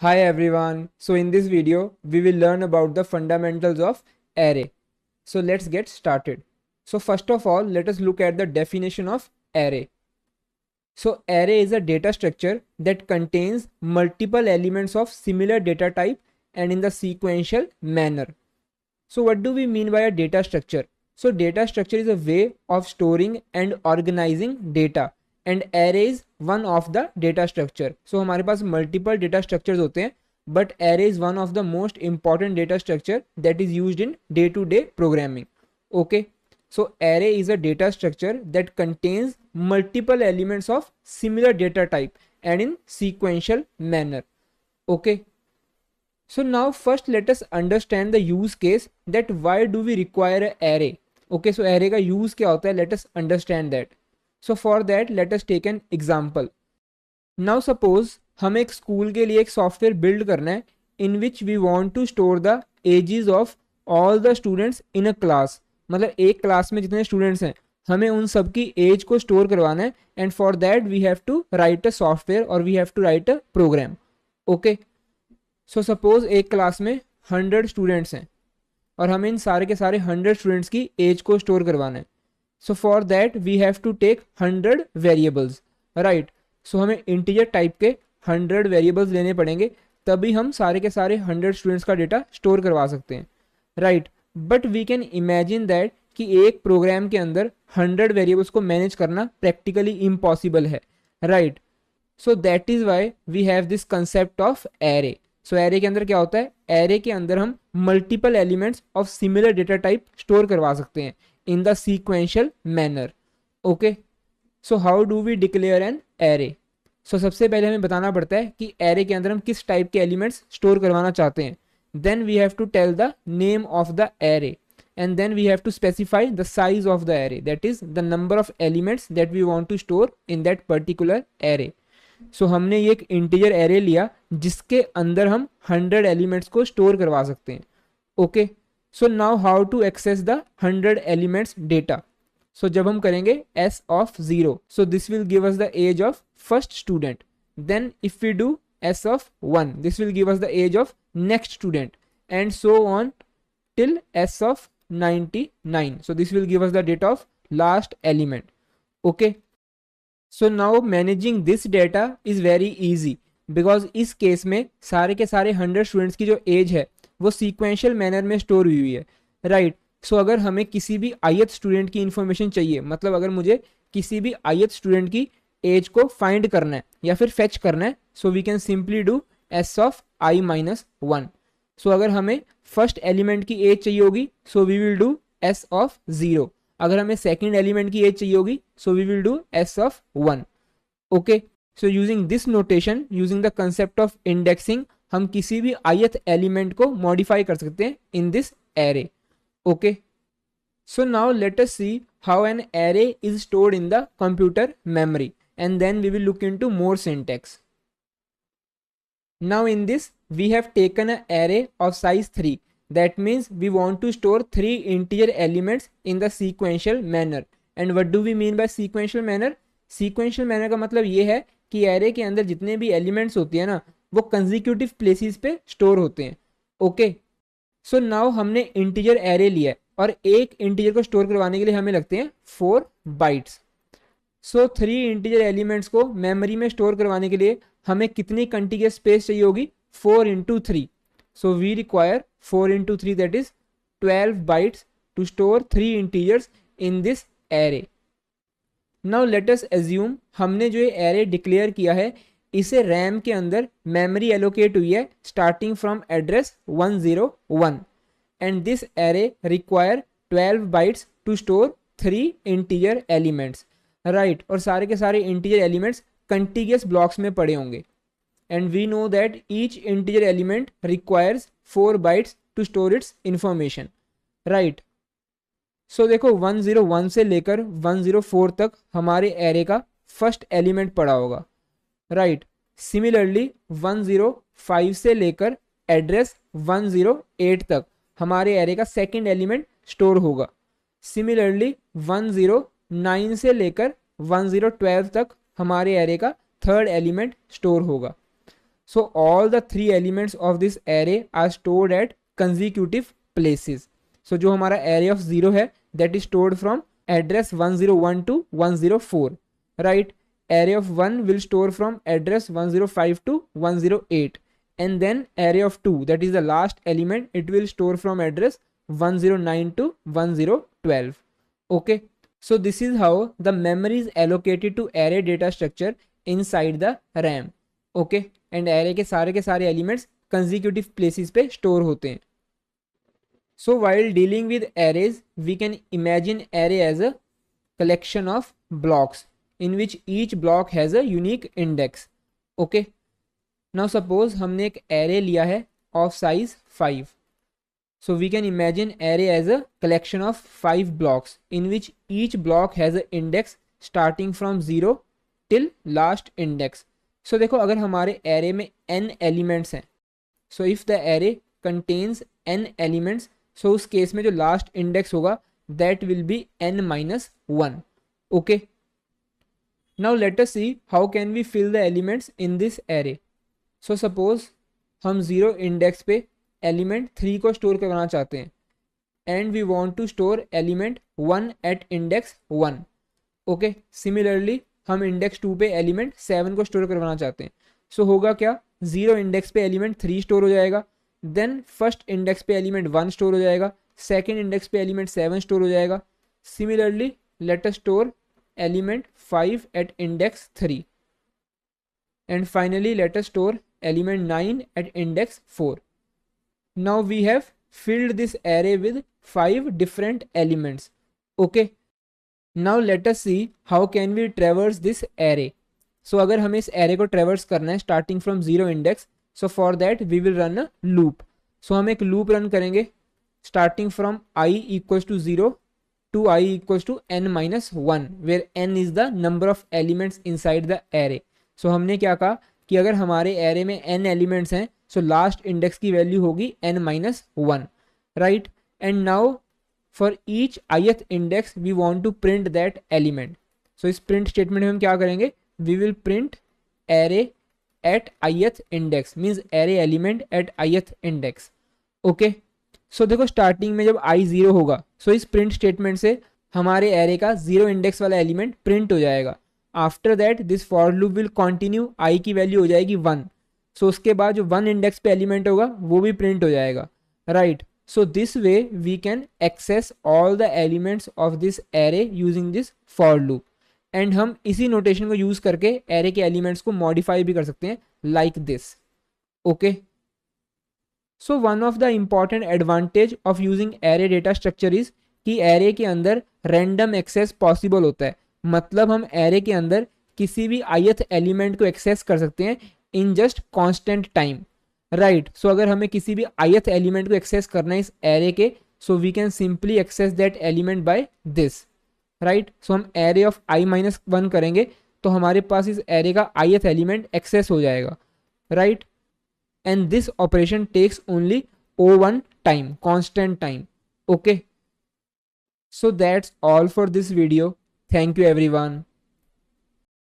Hi everyone. So in this video, we will learn about the fundamentals of array. So let's get started. So first of all, let us look at the definition of array. So array is a data structure that contains multiple elements of similar data type and in the sequential manner. So what do we mean by a data structure? So data structure is a way of storing and organizing data and array is one of the data structure. So हमारे पास multiple data structures होते हैं but array is one of the most important data structure that is used in day-to-day programming. Okay, so array is a data structure that contains multiple elements of similar data type and in sequential manner. Okay, so now first let us understand the use case that why do we require an array. Okay, so array का use क्या होता है, let us understand that. So for that let us take an example. Now suppose हम एक school के लिए एक software build करना है in which we want to store the ages of all the students in a class. मतलब एक class में जितने स्टूडेंट्स हैं हमें उन सब की एज को स्टोर करवाना है and for that we have to write a software और we have to write a program. Okay, so suppose एक क्लास में 100 स्टूडेंट्स हैं और हमें इन सारे के सारे 100 स्टूडेंट्स की एज को स्टोर करवाना है. So for that we have to take 100 variables, right. So हमें इंटीजर टाइप के 100 वेरिएबल्स लेने पड़ेंगे तभी हम सारे के सारे 100 स्टूडेंट्स का डेटा स्टोर करवा सकते हैं, right. But we can imagine that कि एक प्रोग्राम के अंदर 100 वेरिएबल्स को मैनेज करना प्रैक्टिकली इम्पॉसिबल है, right. So that is why we have this concept of array. So array के अंदर क्या होता है, एरे के अंदर हम multiple elements of similar data type store करवा सकते हैं in the sequential manner. Okay, so how do we declare an array. So सबसे पहले हमें बताना पड़ता है कि एरे के अंदर हम किस टाइप के एलिमेंट्स स्टोर करवाना चाहते हैं. Then we have to tell the name of the array and then we have to specify the size of the array, that is the number of elements that we want to store in that particular array. So हमने ये एक integer array लिया जिसके अंदर हम 100 elements को store करवा सकते हैं. Okay, so now how to access the 100 elements data. So जब हम करेंगे s of 0, so this will give us the age of first student. Then if we do s of 1, this will give us the age of next student and so on till s of 99. So this will give us the data of last element. Okay, so now managing this data is very easy because इस case में सारे के सारे 100 students की जो as है वो sequential manner में स्टोर हुई हुई है, राइट. सो अगर हमें किसी भी ith स्टूडेंट की इन्फॉर्मेशन चाहिए, मतलब अगर मुझे किसी भी ith स्टूडेंट की एज को फाइंड करना है या फिर फेच करना है, so we can simply do s of i-1. So अगर हमें फर्स्ट एलिमेंट की एज चाहिए होगी so we will do s of 0. अगर हमें सेकंड एलिमेंट की एज चाहिए होगी so we will do s of 1. Okay, so using this notation, using the concept of indexing, हम किसी भी ith एलिमेंट को मॉडिफाई कर सकते हैं इन this array. Okay, so now let us see how an array is stored in the computer memory and then we will look into more syntax. Now in this we have taken an array of size 3. That means we want to store 3 integer elements in the sequential manner. And what do we mean by sequential manner? Sequential manner का मतलब ये है कि array के अंदर जितने भी elements होती है ना वो consecutive places पे store होते हैं. ओके, सो नाउ हमने integer array लिया है और एक integer को store करवाने के लिए हमें लगते हैं 4 bytes. सो 3 इंटीजर एलिमेंट्स को मेमोरी में स्टोर करवाने के लिए हमें कितनी कंटिन्यूअस स्पेस चाहिए होगी, 4 into 3. So we require 4 into 3, that is 12 bytes to store 3 integers in this array. Now let us assume हमने जो ये एरे डिक्लेयर किया है इसे रैम के अंदर मेमोरी एलोकेट हुई है starting from address 101 and this array require 12 bytes to store 3 integer elements, right. और सारे के सारे इंटीजर एलिमेंट्स कंटिन्यूअस ब्लॉक्स में पड़े होंगे and we know that each integer element requires 4 bytes to store its information, right. So देखो 101 से लेकर 104 तक हमारे एरे का फर्स्ट एलिमेंट पड़ा होगा, राइट. सिमिलरली 105 से लेकर एड्रेस 108 तक हमारे एरे का सेकेंड एलिमेंट स्टोर होगा. सिमिलरली 109 से लेकर 1012 तक हमारे एरे का थर्ड एलिमेंट स्टोर होगा. So all the three elements of this array are stored at consecutive places. So जो हमारा array of 0 है that is stored from address 101 to 104, right? Array of 1 will store from address 105 to 108, and then array of 2, that is the last element, it will store from address 109 to 1012. Okay, so this is how the memory is allocated to array data structure inside the RAM. Okay, and array के सारे elements consecutive places पे store होते हैं. So while dealing with arrays, we can imagine array as a collection of blocks in which each block has a unique index. Okay, now suppose हमने एक array लिया है of size 5. So we can imagine array as a collection of 5 blocks in which each block has an index starting from 0 till last index. So देखो अगर हमारे array में n elements हैं, so if the array contains n elements, so उस case में जो last index होगा that will be n minus 1. Okay, now let us see how can we fill the elements in this array. So suppose हम 0 index पे element 3 को store करना चाहते हैं and we want to store element 1 at index 1. Okay, similarly हम index 2 पे element 7 को store करवाना चाहते हैं. सो होगा क्या, 0 इंडेक्स पे एलिमेंट 3 स्टोर हो जाएगा, देन फर्स्ट इंडेक्स पे एलिमेंट 1 स्टोर हो जाएगा, सेकेंड इंडेक्स पे एलिमेंट 7 स्टोर हो जाएगा. Similarly let us store element 5 at index 3 and finally let us store element 9 at index 4. Now we have filled this array with 5 different elements. Okay, now let us see how can we traverse this array. So अगर हमें इस array को traverse करना है starting from 0 index, so for that we will run a loop. So हम एक loop run करेंगे starting from I equals to 0 to I equals to n minus 1, where n is the number of elements inside the array. सो हमने क्या कहा कि अगर हमारे array में n एलिमेंट्स हैं, सो लास्ट इंडेक्स की वैल्यू होगी n minus 1, right? And now for each ith index we want to print that element. So इस प्रिंट स्टेटमेंट में हम क्या करेंगे, we will print array at ith index, means array element at ith index. Okay, so देखो starting में जब i 0 होगा, सो इस प्रिंट स्टेटमेंट से हमारे एरे का 0 इंडेक्स वाला एलिमेंट प्रिंट हो जाएगा. After that this for loop will continue, I की वैल्यू हो जाएगी 1. सो उसके बाद जो 1 इंडेक्स पे एलिमेंट होगा वो भी प्रिंट हो जाएगा, right? So this way we can access all the elements of this array using this for loop. And हम इसी नोटेशन को यूज करके एरे के एलिमेंट्स को मॉडिफाई भी कर सकते हैं like this. Okay, so one of the important advantage of using array data structure is कि एरे के अंदर रैंडम एक्सेस पॉसिबल होता है. मतलब हम एरे के अंदर किसी भी ith एलिमेंट को एक्सेस कर सकते हैं in just constant time, right? So अगर हमें किसी भी ith एलिमेंट को एक्सेस करना है इस एरे के, so we can simply access that element by this, right? So हम एरे ऑफ i माइनस 1 करेंगे तो हमारे पास इस एरे का ith एलिमेंट एक्सेस हो जाएगा, right? And this operation takes only o1 time, constant time. Okay, so that's all for this video. Thank you everyone.